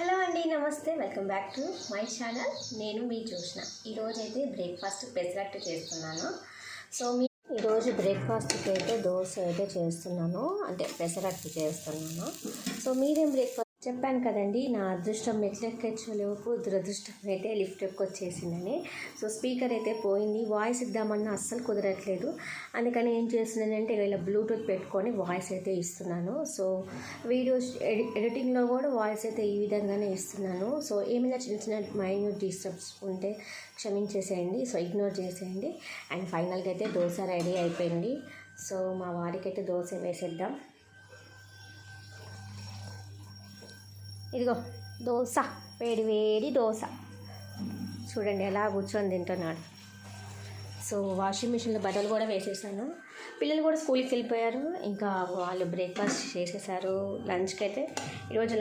Hello అండి, నమస్తే. Welcome back to my channel. నేను మీ జోష్న. ఈరోజైతే బ్రేక్ఫాస్ట్ పెసరట్టు చేస్తున్నాను. సో ఈరోజు బ్రేక్ఫాస్ట్కి అయితే దోశ అయితే చేస్తున్నాను, అంటే పెసరట్టు చేస్తున్నాను. సో మీరేం బ్రేక్ఫాస్ట్ చెప్పాను కదండి, నా అదృష్టం మెట్లెక్కొచ్చేలోపు దురదృష్టం అయితే లిఫ్ట్ వచ్చేసిందని. సో స్పీకర్ అయితే పోయింది, వాయిస్ ఇద్దామన్నా అస్సలు కుదరట్లేదు. అందుకని ఏం చేస్తున్నానంటే ఇలా బ్లూటూత్ పెట్టుకొని వాయిస్ అయితే ఇస్తున్నాను. సో వీడియోస్ ఎడిటింగ్లో కూడా వాయిస్ అయితే ఈ విధంగానే ఇస్తున్నాను. సో ఏమైనా చిన్న చిన్న మైన్యూట్ డిస్టర్బ్స్ ఉంటే క్షమించేసేయండి, సో ఇగ్నోర్ చేసేయండి. అండ్ ఫైనల్గా అయితే దోశ రెడీ అయిపోయింది. సో మా వాడికైతే దోశ వేసేద్దాం. ఇదిగో దోశ, వేడి వేడి దోశ. చూడండి ఎలా కూర్చొని తింటున్నాడు. సో వాషింగ్ మిషన్లో బట్టలు కూడా వేసేసాను. పిల్లలు కూడా స్కూల్కి వెళ్ళిపోయారు, ఇంకా వాళ్ళు బ్రేక్ఫాస్ట్ చేసేసారు. లంచ్కి అయితే ఈరోజు